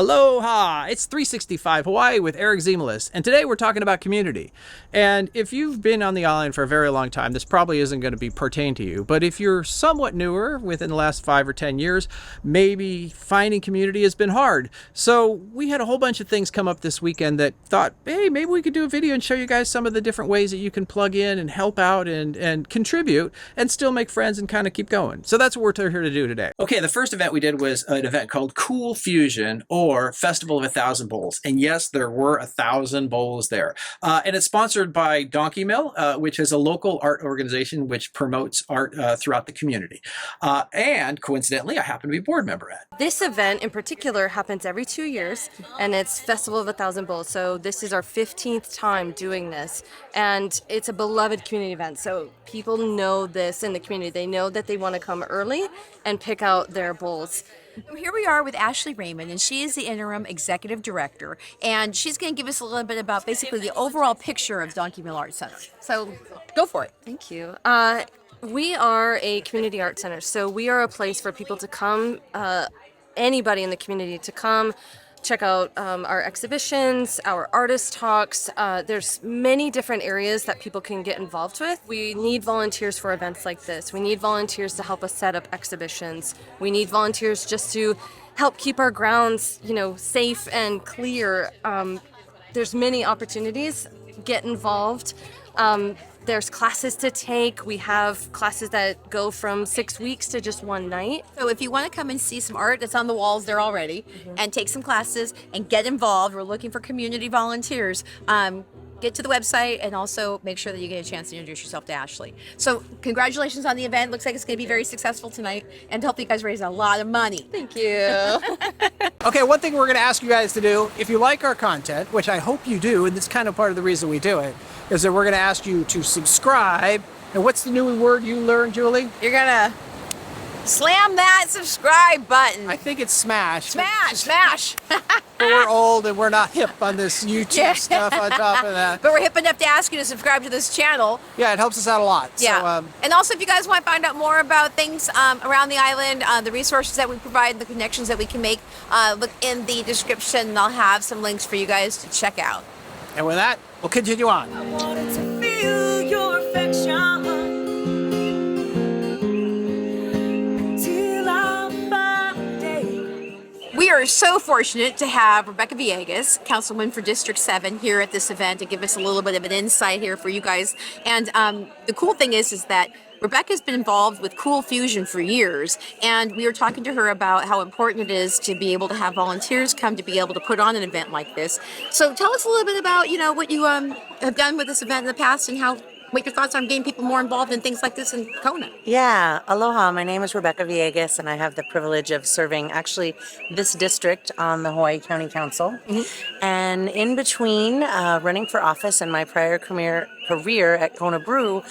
Aloha! It's 365 Hawaii with Eric Zemelis, and today we're talking about community. And if you've been on the island for a very long time, this probably isn't going to be pertain to you. But if you're somewhat newer, within the last 5 or 10 years, maybe finding community has been hard. So we had a whole bunch of things come up this weekend that thought, hey, maybe we could do a video and show you guys some of the different ways that you can plug in and help out and contribute and still make friends and kind of keep going. So that's what we're here to do today. Okay, the first event we did was an event called Cool Fusion, or Festival of 1,000 Bowls. And yes, there were 1,000 bowls there. And it's sponsored by Donkey Mill, which is a local art organization which promotes art throughout the community. And coincidentally, I happen to be a board member at. This event in particular happens every 2 years, and it's Festival of 1,000 Bowls. So this is our 15th time doing this, and it's a beloved community event. So people know this in the community. They know that they want to come early and pick out their bowls. Here we are with Ashley Raymond, and she is the interim executive director, and she's going to give us a little bit about basically the overall picture of Donkey Mill Art Center. So go for it. Thank you. We are a community art center, so we are a place for people to come, anybody in the community to come, check out our exhibitions, our artist talks. There's many different areas that people can get involved with. We need volunteers for events like this. We need volunteers to help us set up exhibitions. We need volunteers just to help keep our grounds, safe and clear. There's many opportunities. Get involved. There's classes to take. We have classes that go from 6 weeks to just one night. So if you want to come and see some art that's on the walls there already, and take some classes and get involved, we're looking for community volunteers. Get to the website and also make sure that you get a chance to introduce yourself to Ashley. So congratulations on the event. Looks like it's going to be very successful tonight, and hopefully you guys raise a lot of money. Thank you. Okay, one thing we're going to ask you guys to do, if you like our content, which I hope you do, and it's kind of part of the reason we do it, is that we're going to ask you to subscribe. And what's the new word you learned, Julie? You're going to slam that subscribe button. I think it's smash. Smash. We're old and we're not hip on this YouTube stuff on top of that. But we're hip enough to ask you to subscribe to this channel. Yeah, it helps us out a lot. Yeah. So, and also, if you guys want to find out more about things around the island, the resources that we provide, the connections that we can make, look in the description. I'll have some links for you guys to check out. And with that, we'll continue on. I wanted to feel your affection. We are so fortunate to have Rebecca Villegas, Councilwoman for District 7, here at this event to give us a little bit of an insight here for you guys. And the cool thing is that Rebecca's been involved with Cool Fusion for years, and we were talking to her about how important it is to be able to have volunteers come to be able to put on an event like this. So tell us a little bit about, what you have done with this event in the past and what your thoughts on getting people more involved in things like this in Kona. Yeah, aloha. My name is Rebecca Villegas, and I have the privilege of serving actually this district on the Hawaii County Council. And in between running for office and my prior career at Kona Brew,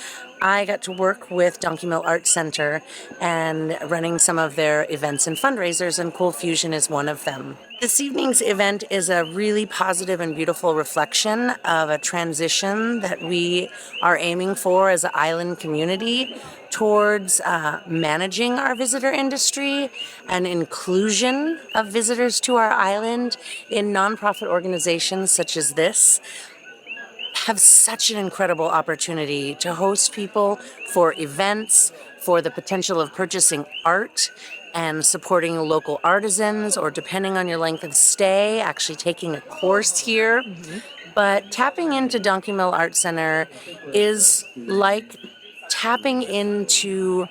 I got to work with Donkey Mill Art Center and running some of their events and fundraisers, and Cool Fusion is one of them. This evening's event is a really positive and beautiful reflection of a transition that we are aiming for as an island community towards managing our visitor industry and inclusion of visitors to our island in nonprofit organizations such as this. Have such an incredible opportunity to host people for events, for the potential of purchasing art and supporting local artisans, or depending on your length of stay, actually taking a course here. But tapping into Donkey Mill Art Center is like tapping into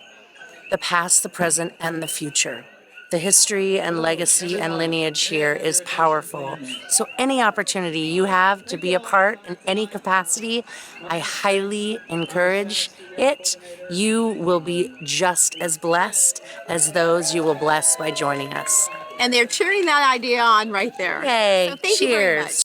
the past, the present, and the future. The history and legacy and lineage here is powerful. So any opportunity you have to be a part in any capacity, I highly encourage it. You will be just as blessed as those you will bless by joining us. And they're cheering that idea on right there. Yay, So thank you very much. cheers.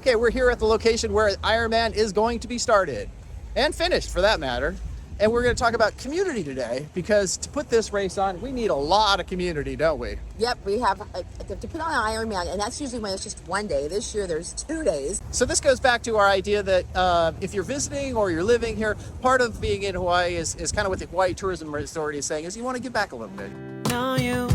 Okay, we're here at the location where Ironman is going to be started and finished, for that matter. And we're going to talk about community today, because to put this race on, we need a lot of community, don't we? Yep, we have to put on an Ironman, and that's usually when it's just one day. This year there's 2 days. So this goes back to our idea that if you're visiting or you're living here, part of being in Hawaii is kind of what the Hawaii Tourism Authority is saying, is you want to give back a little bit. Know you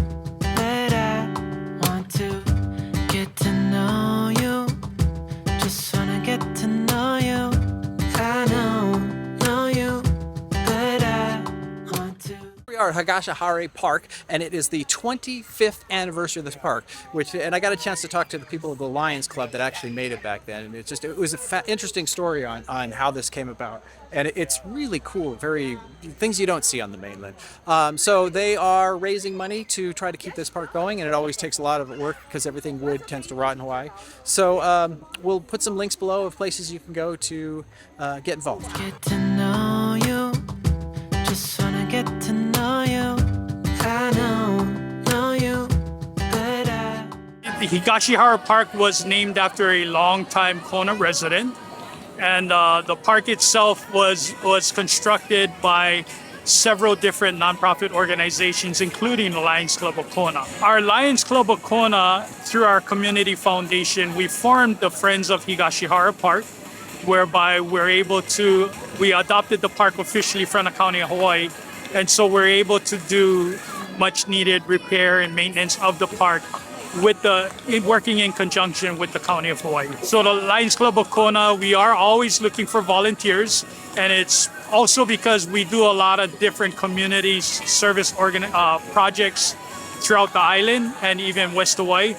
at Higashihara Park, and it is the 25th anniversary of this park. And I got a chance to talk to the people of the Lions Club that actually made it back then, and it was an interesting story on how this came about. And it's really cool, very things you don't see on the mainland. So they are raising money to try to keep this park going, and it always takes a lot of work because everything wood tends to rot in Hawaii. So we'll put some links below of places you can go to get involved. Get to know you, just wanna get to know you. I know you better. The Higashihara Park was named after a longtime Kona resident, and the park itself was constructed by several different nonprofit organizations, including the Lions Club of Kona. Our Lions Club of Kona, through our community foundation, we formed the Friends of Higashihara Park, whereby we adopted the park officially from the County of Hawaii, and so we're able to do much needed repair and maintenance of the park working in conjunction with the County of Hawaii. So the Lions Club of Kona, we are always looking for volunteers, and it's also because we do a lot of different community service projects throughout the island and even West Hawaii.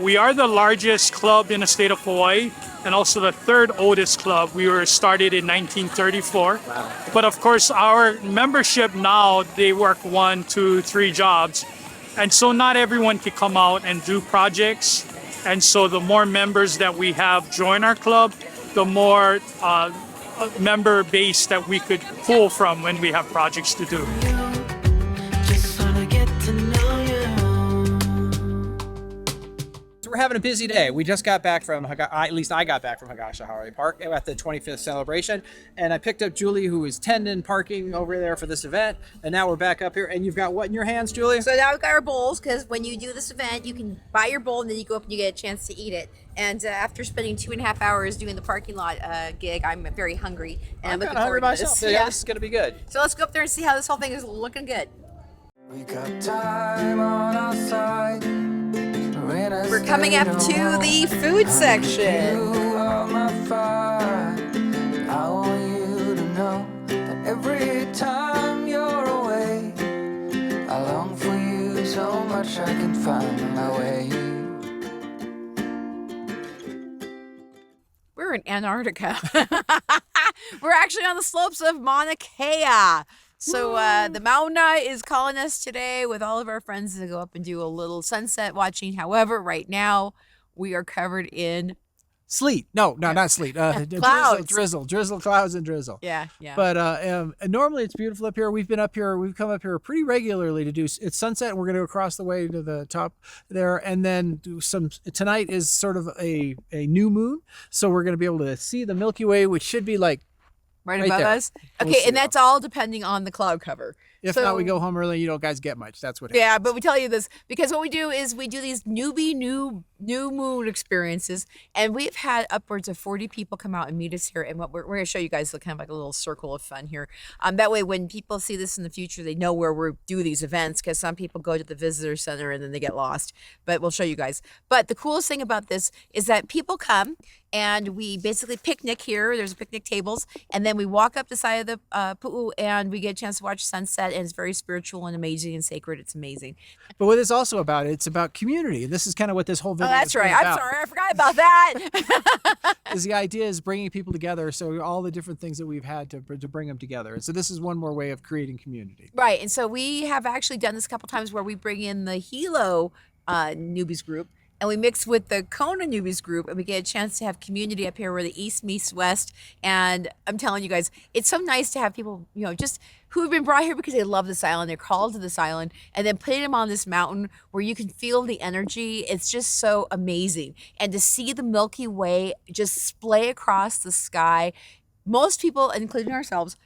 We are the largest club in the state of Hawaii, and also the third oldest club. We were started in 1934. Wow. But of course, our membership now, they work 1, 2, 3 jobs. And so not everyone can come out and do projects. And so the more members that we have join our club, the more member base that we could pull from when we have projects to do. Just wanna get to know you. So we're having a busy day. We just got back from, at least I got back from Higashihara Park at the 25th celebration, and I picked up Julie, who is tending parking over there for this event, and now we're back up here, and you've got what in your hands, Julie? So now we've got our bowls, because when you do this event, you can buy your bowl and then you go up and you get a chance to eat it. And after spending 2.5 hours doing the parking lot gig, I'm very hungry, and I'm looking forward to this. Yeah, this is going to be good. So let's go up there and see how this whole thing is looking good. We got time on our side. We're coming up to the food section. I want you to know that every time you're away, I long for you so much I can find my way. We're in Antarctica. We're actually on the slopes of Mauna Kea. So the Mauna is calling us today with all of our friends to go up and do a little sunset watching. However, right now we are covered in sleet. No, not sleet. Clouds. Drizzle, clouds and drizzle. Yeah. But normally it's beautiful up here. We've come up here pretty regularly to do, it's sunset, and we're going to go across the way to the top there, and then do tonight is sort of a new moon. So we're going to be able to see the Milky Way, which should be like right above there. us. Okay, and that's all depending on the cloud cover. If not, we go home early. You don't guys get much. That's what happens. Yeah, but we tell you this because what we do is we do these new moon experiences, and we've had upwards of 40 people come out and meet us here. And what we're going to show you guys kind of like a little circle of fun here. That way, when people see this in the future, they know where we do these events, because some people go to the visitor center and then they get lost. But we'll show you guys. But the coolest thing about this is that people come and we basically picnic here. There's picnic tables, and then we walk up the side of the pu'u, and we get a chance to watch sunset. And it's very spiritual and amazing and sacred. It's amazing. But what it's also about, it's about community. And this is kind of what this whole video that's is right. about. I'm sorry. I forgot about that. Is the idea is bringing people together. So all the different things that we've had to bring them together. And so this is one more way of creating community. Right. And so we have actually done this a couple times where we bring in the Hilo Newbies group, and we mix with the Kona Newbies group, and we get a chance to have community up here where the East meets West. And I'm telling you guys, it's so nice to have people, just who have been brought here because they love this island. They're called to this island, and then putting them on this mountain where you can feel the energy. It's just so amazing. And to see the Milky Way just splay across the sky, most people, including ourselves,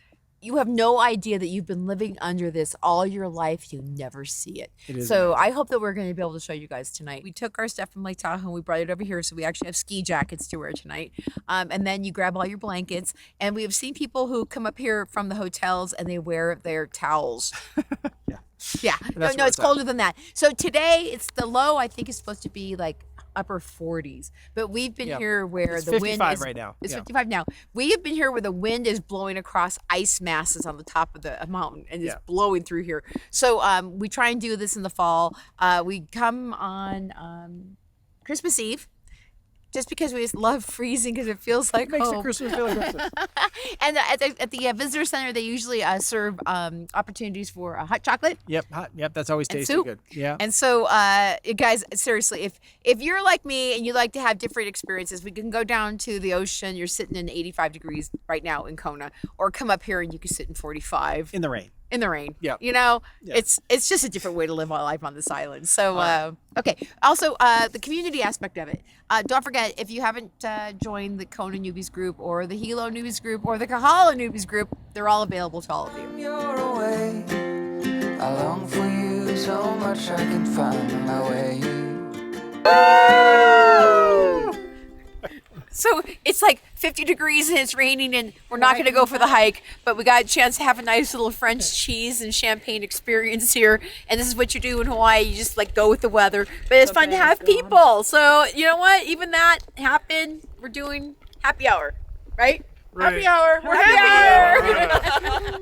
you have no idea that you've been living under this all your life. You never see it. So amazing. I hope that we're going to be able to show you guys tonight. We took our stuff from Lake Tahoe and we brought it over here. So we actually have ski jackets to wear tonight. And then you grab all your blankets. And we have seen people who come up here from the hotels and they wear their towels. Yeah. No, it's colder than that. So today it's the low, I think, is supposed to be like upper 40s. But we've been Yeah. here where It's the wind 55 is right now. It's Yeah. 55 now. We have been here where the wind is blowing across ice masses on the top of the mountain and it's Yeah. blowing through here. So we try and do this in the fall. We come on Christmas Eve. Just because we just love freezing because it feels like Makes home. it Christmas feel like Christmas. And at the visitor center, they usually serve opportunities for hot chocolate. Yep, hot. Yep, that's always And tasty soup. good. Yeah. And so, guys, seriously, if you're like me and you like to have different experiences, we can go down to the ocean. You're sitting in 85 degrees right now in Kona, or come up here and you can sit in 45 In the rain. in the rain. Yeah. You know, Yeah. it's just a different way to live our life on this island. So, okay. Also, the community aspect of it. Don't forget, if you haven't joined the Kona Newbies group or the Hilo Newbies group or the Kahala Newbies group, they're all available to all of you. You're away. I long for you so much I can find my way. So it's like 50 degrees and it's raining and we're not going to go for the hike, but we got a chance to have a nice little French cheese and champagne experience here. And this is what you do in Hawaii. You just like go with the weather, but it's fun to have people. So you know what? Even that happened. We're doing happy hour, right? Right. Happy hour. We're happy hour.